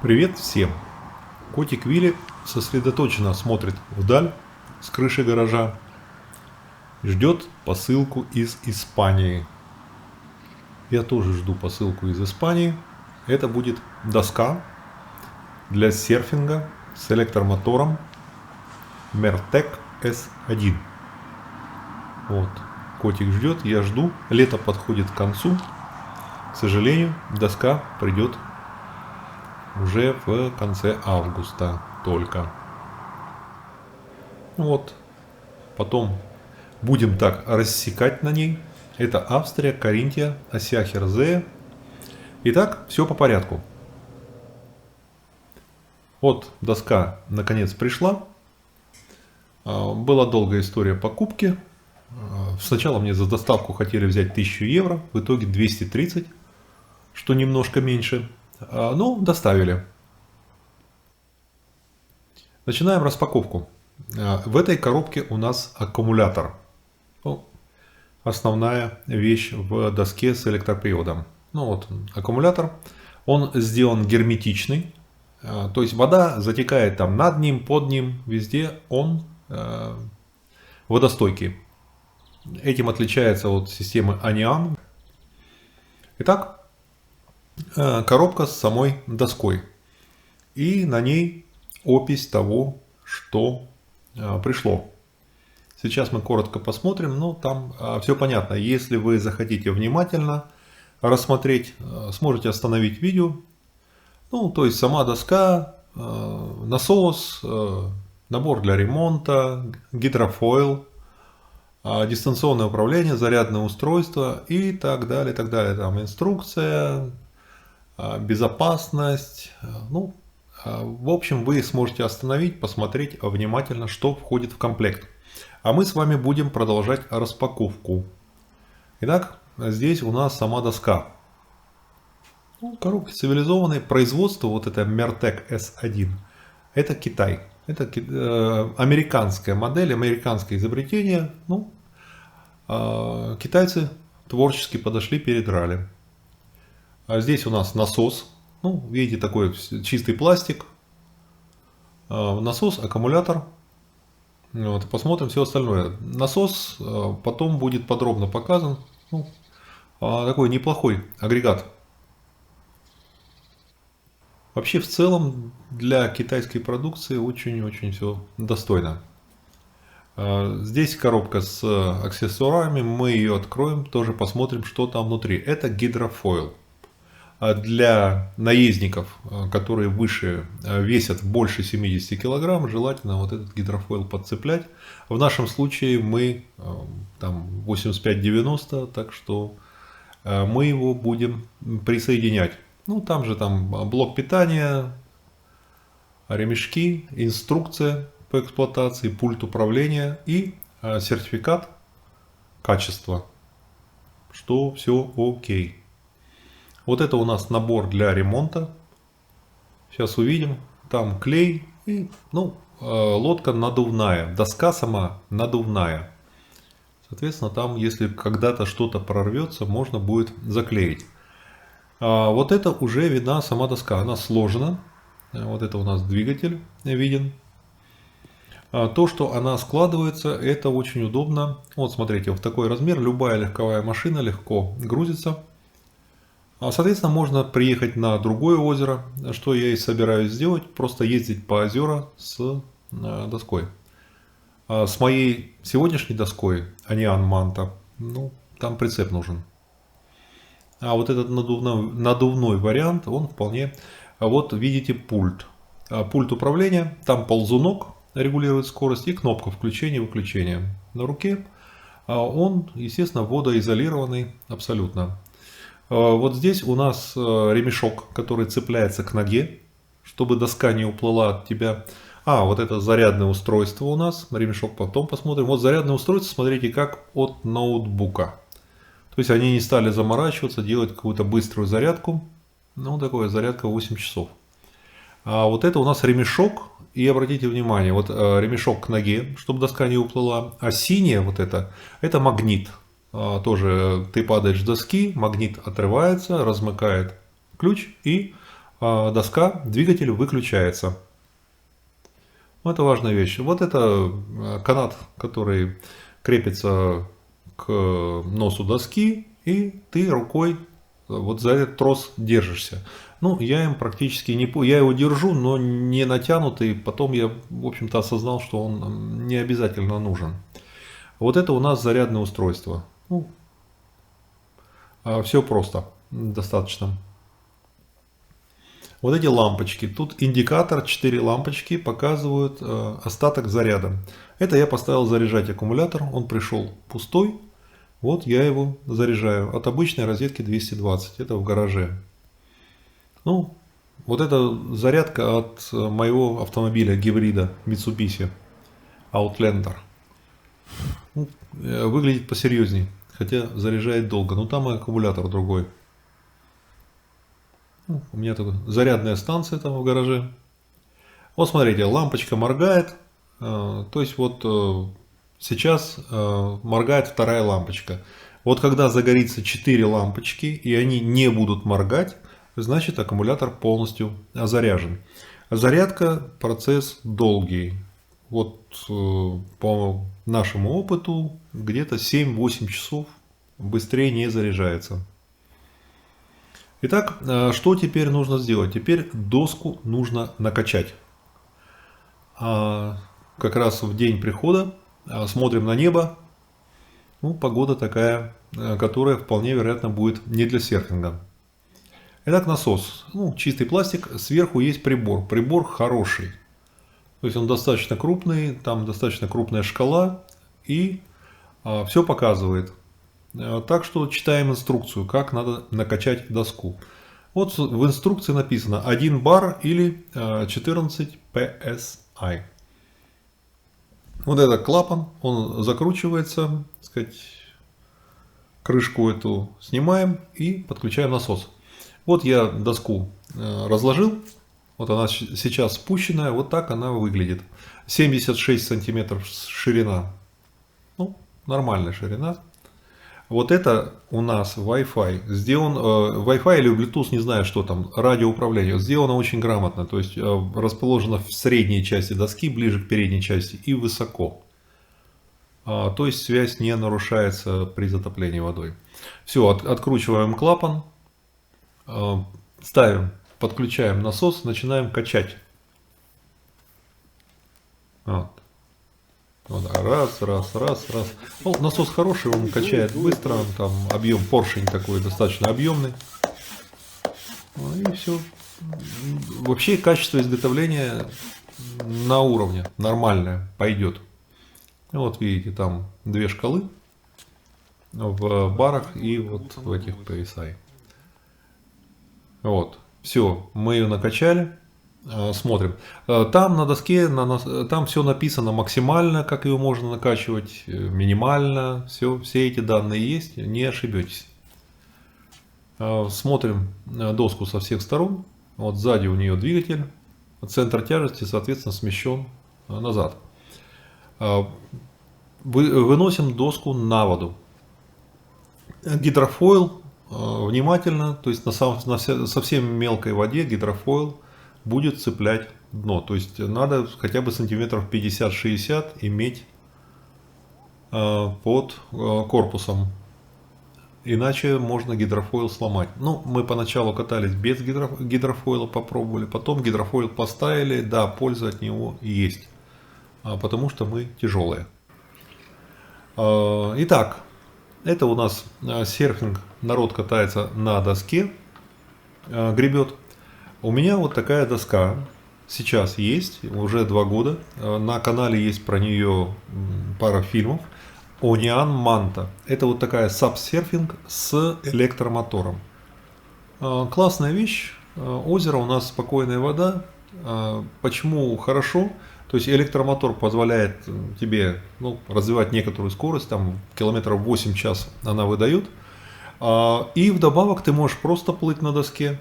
Привет всем! Котик Вилли сосредоточенно смотрит вдаль с крыши гаража и ждет посылку из Испании. Я тоже жду посылку из Испании. Это будет доска для серфинга с электромотором Mertec S1. Вот. Котик ждет, я жду. Лето подходит к концу. К сожалению, доска придет уже в конце августа только. Вот. Потом будем так рассекать на ней. Это Австрия, Каринтия, Асяхерзе. Итак, все по порядку. Вот доска наконец пришла. Была долгая история покупки. Сначала мне за доставку хотели взять 1000 евро, в итоге 230, что немножко меньше. Но доставили. Начинаем распаковку. В этой коробке у нас аккумулятор. Основная вещь в доске с электроприводом. Ну вот аккумулятор. Он сделан герметичный. То есть вода затекает там над ним, под ним, везде он водостойкий. Этим отличается от системы Anian. Итак, коробка с самой доской. И на ней опись того, что пришло. Сейчас мы коротко посмотрим, но там все понятно. Если вы захотите внимательно рассмотреть, сможете остановить видео. Ну, то есть сама доска, насос, набор для ремонта, гидрофойл, дистанционное управление, зарядное устройство и так далее, так далее. Там инструкция, безопасность. Ну, в общем, вы сможете остановить, посмотреть внимательно, что входит в комплект. А мы с вами будем продолжать распаковку. Итак, здесь у нас сама доска. Коробки цивилизованные. Производство, вот это Mertec S1, это Китай. Это американская модель, американское изобретение. Ну, китайцы творчески подошли, передрали. А здесь у нас насос. Ну, видите, такой чистый пластик. Насос, аккумулятор. Вот, посмотрим все остальное. Насос потом будет подробно показан. Ну, такой неплохой агрегат. Вообще, в целом, для китайской продукции очень-очень все достойно. Здесь коробка с аксессуарами. Мы ее откроем, тоже посмотрим, что там внутри. Это гидрофойл. Для наездников, которые выше, весят больше 70 килограмм, желательно вот этот гидрофойл подцеплять. В нашем случае мы там 85-90, так что мы его будем присоединять. Ну, там же там блок питания, ремешки, инструкция по эксплуатации, пульт управления и сертификат качества, что все окей. Вот это у нас набор для ремонта. Сейчас увидим. Там клей и, ну, лодка надувная. Доска сама надувная. Соответственно, там, если когда-то что-то прорвется, можно будет заклеить. Вот это уже видна сама доска. Она сложена. Вот это у нас двигатель виден. То, что она складывается, это очень удобно. Вот смотрите, в такой размер любая легковая машина легко грузится. Соответственно, можно приехать на другое озеро, что я и собираюсь сделать, просто ездить по озерам с доской. С моей сегодняшней доской, Anian Manta, ну, там прицеп нужен. А вот этот надувной вариант, он вполне... Вот видите пульт. Пульт управления, там ползунок регулирует скорость и кнопка включения-выключения. На руке он, естественно, водоизолированный абсолютно. Вот здесь у нас ремешок, который цепляется к ноге, чтобы доска не уплыла от тебя. Вот это зарядное устройство у нас. Ремешок потом посмотрим. Вот зарядное устройство, смотрите, как от ноутбука. То есть они не стали заморачиваться, делать какую-то быструю зарядку. Ну, такое зарядка 8 часов. А вот это у нас ремешок. И обратите внимание, вот ремешок к ноге, чтобы доска не уплыла. А синее вот это магнит. Тоже ты падаешь с доски, магнит отрывается, размыкает ключ и доска, двигатель выключается. Это важная вещь. Вот это канат, который крепится к носу доски, и ты рукой вот за этот трос держишься. Ну, я им практически не... Я его держу, но не натянутый. Потом я, в общем-то, осознал, что он не обязательно нужен. Вот это у нас зарядное устройство. Ну, все просто, достаточно. Вот эти лампочки. Тут индикатор, 4 лампочки показывают остаток заряда. Это я поставил заряжать аккумулятор. Он пришел пустой. Вот я его заряжаю от обычной розетки 220. Это в гараже. Ну, вот это зарядка от моего автомобиля гибрида Mitsubishi Outlander. Ну, выглядит посерьезней. Хотя заряжает долго. Но там и аккумулятор другой. У меня тут зарядная станция там в гараже. Вот смотрите, лампочка моргает. То есть вот сейчас моргает вторая лампочка. Вот когда загорится 4 лампочки и они не будут моргать, значит аккумулятор полностью заряжен. Зарядка процесс долгий. Вот по нашему опыту где-то 7-8 часов быстрее не заряжается. Итак, что теперь нужно сделать? Теперь доску нужно накачать. Как раз в день прихода смотрим на небо. Ну, погода такая, которая вполне вероятно будет не для серфинга. Итак, насос. Ну, чистый пластик. Сверху есть прибор. Прибор хороший. То есть он достаточно крупный. Там достаточно крупная шкала. И все показывает. Так что читаем инструкцию, как надо накачать доску. Вот в инструкции написано 1 бар или 14 PSI. Вот этот клапан, он закручивается, так сказать, крышку эту снимаем и подключаем насос. Вот я доску разложил, вот она сейчас спущенная, вот так она выглядит. 76 сантиметров ширина, ну, нормальная ширина. Вот это у нас Wi-Fi. Сделан Wi-Fi или Bluetooth, не знаю, что там, радиоуправление. Сделано очень грамотно. То есть расположено в средней части доски, ближе к передней части и высоко. То есть связь не нарушается при затоплении водой. Все, откручиваем клапан, ставим, подключаем насос, начинаем качать. Вот. Вот, раз. Ну, насос хороший, он качает быстро, там объем, поршень такой достаточно объемный. И все. Вообще качество изготовления на уровне, нормальное, пойдет. Вот видите, там 2 шкалы в барах и вот в этих PSI. Вот, все, мы ее накачали. Смотрим. Там на доске, там все написано максимально, как ее можно накачивать, минимально. Все эти данные есть, не ошибетесь. Смотрим доску со всех сторон. Вот сзади у нее двигатель. Центр тяжести, соответственно, смещен назад. Выносим доску на воду. Гидрофойл внимательно, то есть на совсем мелкой воде гидрофойл будет цеплять дно. То есть надо хотя бы сантиметров 50-60 иметь под корпусом. Иначе можно гидрофойл сломать. Ну, мы поначалу катались без гидрофойла, попробовали. Потом гидрофойл поставили. Да, польза от него есть. Потому что мы тяжелые. Итак, это у нас серфинг. Народ катается на доске. Гребет. У меня вот такая доска сейчас есть, уже 2 года. На канале есть про нее пара фильмов. Onion Manta. Это вот такая сабсерфинг с электромотором. Классная вещь. Озеро у нас спокойная вода. Почему хорошо? То есть электромотор позволяет тебе развивать некоторую скорость. Там километров 8 в час она выдает. И вдобавок ты можешь просто плыть на доске.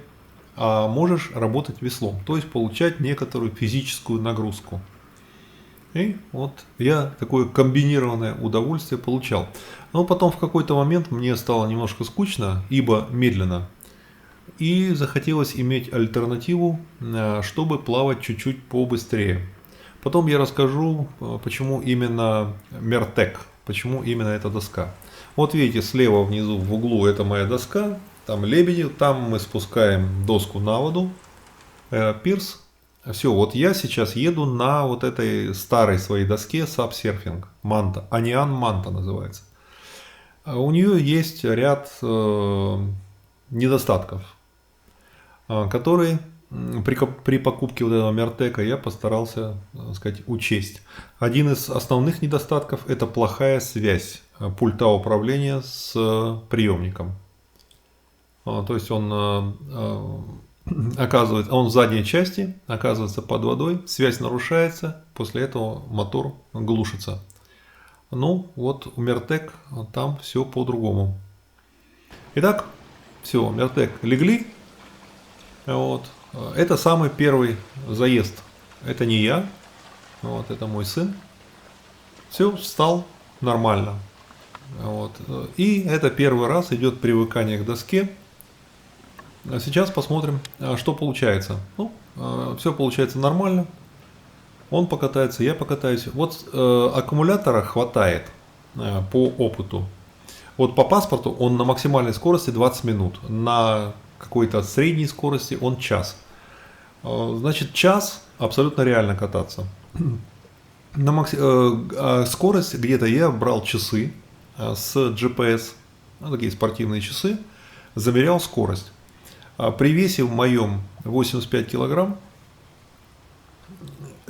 А можешь работать веслом, то есть получать некоторую физическую нагрузку. И вот я такое комбинированное удовольствие получал. Но потом в какой-то момент мне стало немножко скучно, ибо медленно. и захотелось иметь альтернативу, чтобы плавать чуть-чуть побыстрее. Потом я расскажу, почему именно Mertek, почему именно эта доска. Вот видите, слева внизу в углу это моя доска, там лебеди, там мы спускаем доску на воду, пирс. Все, вот я сейчас еду на вот этой старой своей доске Subsurfing Manta, Anian Manta называется. У нее есть ряд недостатков, которые при покупке вот этого Мертека я постарался, так сказать, учесть. Один из основных недостатков — это плохая связь пульта управления с приемником. То есть он в задней части оказывается под водой, связь нарушается, после этого мотор глушится. Ну вот у Mertek там все по-другому. Итак, все, Mertek легли. Вот. Это самый первый заезд. Это не я, вот, это мой сын. Все, встал нормально. Вот. И это первый раз идет привыкание к доске. А сейчас посмотрим, что получается. Ну, все получается нормально. Он покатается, я покатаюсь. Вот аккумулятора хватает по опыту. Вот по паспорту он на максимальной скорости 20 минут. На какой-то средней скорости он час. Значит, час абсолютно реально кататься. Скорость где-то я брал часы с GPS, такие спортивные часы, замерял скорость. При весе в моем 85 килограмм,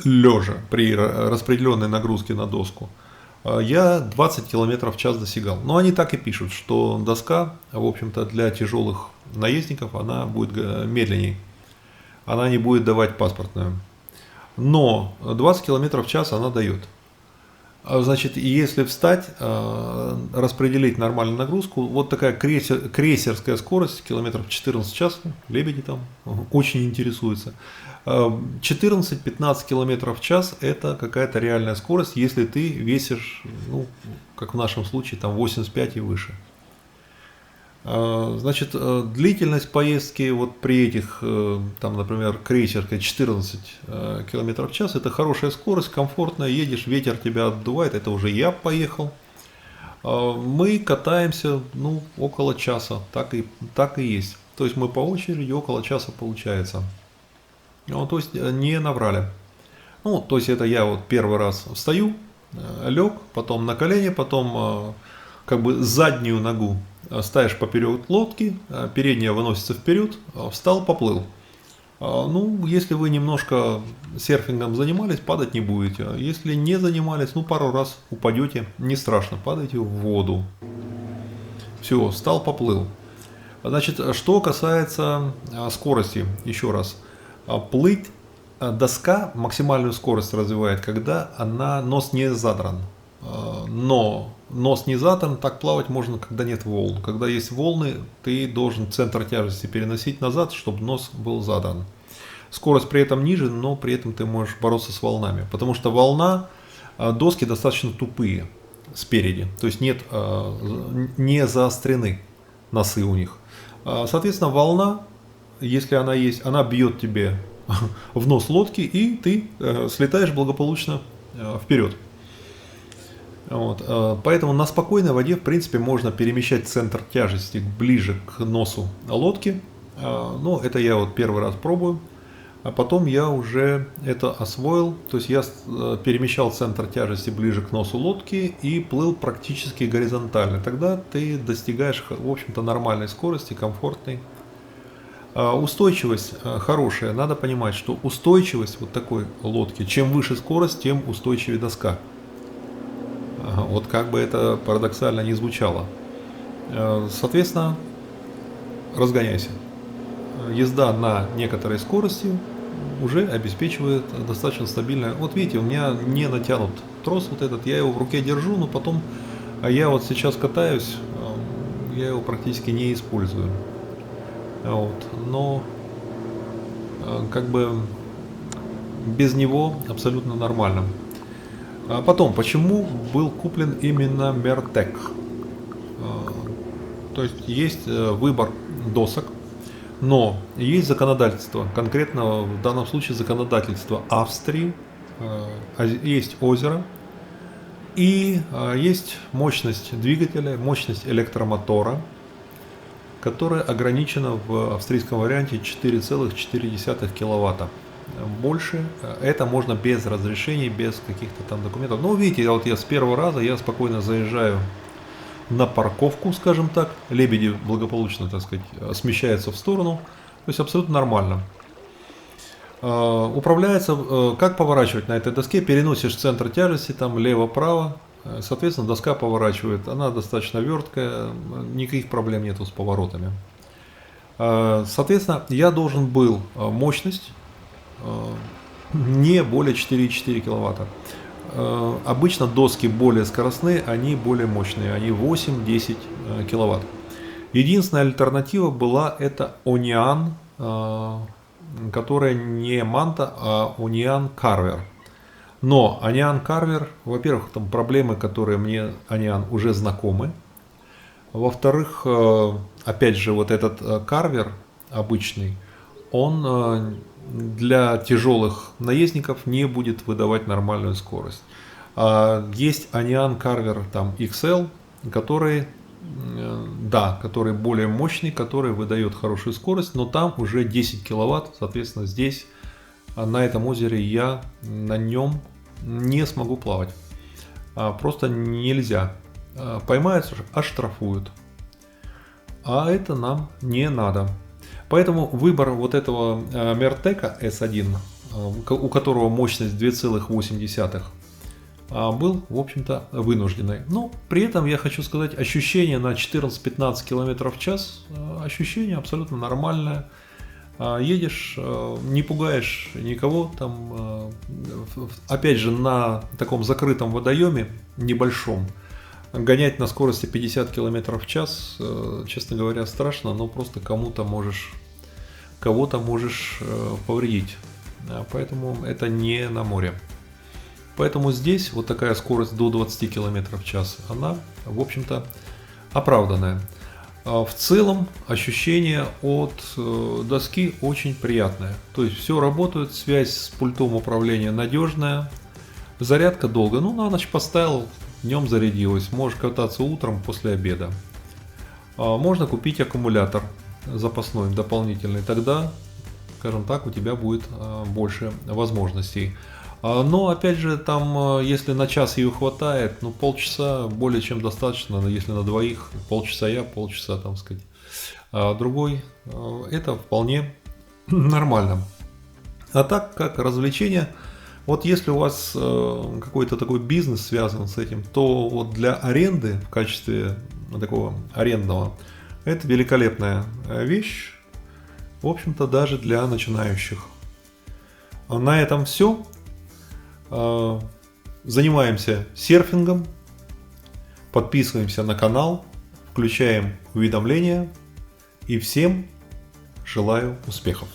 лежа при распределенной нагрузке на доску, я 20 километров в час достигал. Но они так и пишут, что доска, в общем-то, для тяжелых наездников, она будет медленней. Она не будет давать паспортную. Но 20 километров в час она дает. Значит, если встать, распределить нормальную нагрузку, вот такая крейсерская скорость, километров 14 в час, лебеди там очень интересуются. 14-15 километров в час это какая-то реальная скорость, если ты весишь, ну, как в нашем случае, там 85 и выше. Значит, длительность поездки вот при этих, там, например, крейсерской 14 км в час, это хорошая скорость, комфортная, едешь, ветер тебя отдувает, это уже я поехал. Мы катаемся, ну, около часа, так и есть. То есть мы по очереди около часа получается. Ну, то есть не наврали. Ну, то есть это я вот первый раз встаю, лег, потом на колени, потом как бы заднюю ногу ставишь поперек лодки, передняя выносится вперед, встал, поплыл. Ну, если вы немножко серфингом занимались, падать не будете. Если не занимались, ну, пару раз упадете, не страшно, падайте в воду. Все, встал, поплыл. Значит, что касается скорости, еще раз. Плыть, доска максимальную скорость развивает, когда нос не задран. Но нос не задран, так плавать можно, когда нет волн. Когда есть волны, ты должен центр тяжести переносить назад, чтобы нос был задран. Скорость при этом ниже, но при этом ты можешь бороться с волнами. Потому что доски достаточно тупые спереди. То есть не заострены носы у них. Соответственно, волна, если она есть, она бьет тебе в нос лодки, и ты слетаешь благополучно вперед. Вот. Поэтому на спокойной воде, в принципе, можно перемещать центр тяжести ближе к носу лодки. Но это я вот первый раз пробую. А потом я уже это освоил. То есть я перемещал центр тяжести ближе к носу лодки и плыл практически горизонтально. Тогда ты достигаешь, в общем-то, нормальной скорости, комфортной. Устойчивость хорошая. Надо понимать, что устойчивость вот такой лодки, чем выше скорость, тем устойчивее доска. Вот как бы это парадоксально не звучало. Соответственно, разгоняйся. Езда на некоторой скорости уже обеспечивает достаточно стабильное. Вот видите, у меня не натянут трос вот этот, я его в руке держу, но потом, я вот сейчас катаюсь, я его практически не использую. Вот. Но как бы без него абсолютно нормально. А потом, почему был куплен именно Mertek? То есть есть выбор досок. Но есть законодательство, конкретно в данном случае законодательство Австрии, есть озеро и есть мощность двигателя, мощность электромотора, которая ограничена в австрийском варианте 4,4 киловатта. Больше это можно без разрешений, без каких-то там документов. Но видите, вот я с первого раза я спокойно заезжаю на парковку, скажем так. Лебеди благополучно, так сказать, смещаются в сторону. То есть абсолютно нормально. Управляется, как поворачивать на этой доске. Переносишь центр тяжести, там лево-право. Соответственно, доска поворачивает. Она достаточно верткая, никаких проблем нету с поворотами. Соответственно, я должен был мощность не более 4,4 киловатта. Обычно доски более скоростные, они более мощные, они 8-10 киловатт. Единственная альтернатива была это Onion, которая не Manta, а Onion Carver. Но Onion Carver, во-первых, там проблемы, которые мне Onion уже знакомы. Во-вторых, опять же, вот этот Carver обычный, он для тяжелых наездников не будет выдавать нормальную скорость. Есть Onion Carver там XL, который, да, который более мощный, который выдает хорошую скорость, но там уже 10 киловатт, соответственно, здесь, на этом озере, я на нем не смогу плавать. Просто нельзя. Поймают, оштрафуют. А это нам не надо. Поэтому выбор вот этого Mертека S1, у которого мощность 2,8, был, в общем-то, вынужденной. Но при этом я хочу сказать, ощущение на 14-15 км в час, ощущение абсолютно нормальное. Едешь, не пугаешь никого, там, опять же, на таком закрытом водоеме, небольшом, гонять на скорости 50 км в час, честно говоря, страшно, но просто кого-то можешь повредить. Поэтому это не на море. Поэтому здесь вот такая скорость до 20 км в час, она, в общем-то, оправданная. В целом ощущение от доски очень приятное. То есть все работает, связь с пультом управления надежная, зарядка долго. Ну, на ночь поставил, днем зарядилась. Можешь кататься утром после обеда. Можно купить аккумулятор запасной, дополнительный. Тогда, скажем так, у тебя будет больше возможностей. Но опять же, там, если на час ее хватает, ну полчаса более чем достаточно, если на двоих, полчаса я, полчаса, там сказать, другой, это вполне нормально. А так, как развлечение, вот если у вас какой-то такой бизнес связан с этим, то вот для аренды, в качестве такого арендного, это великолепная вещь, в общем-то, даже для начинающих. На этом все. Занимаемся серфингом, подписываемся на канал, включаем уведомления и всем желаю успехов.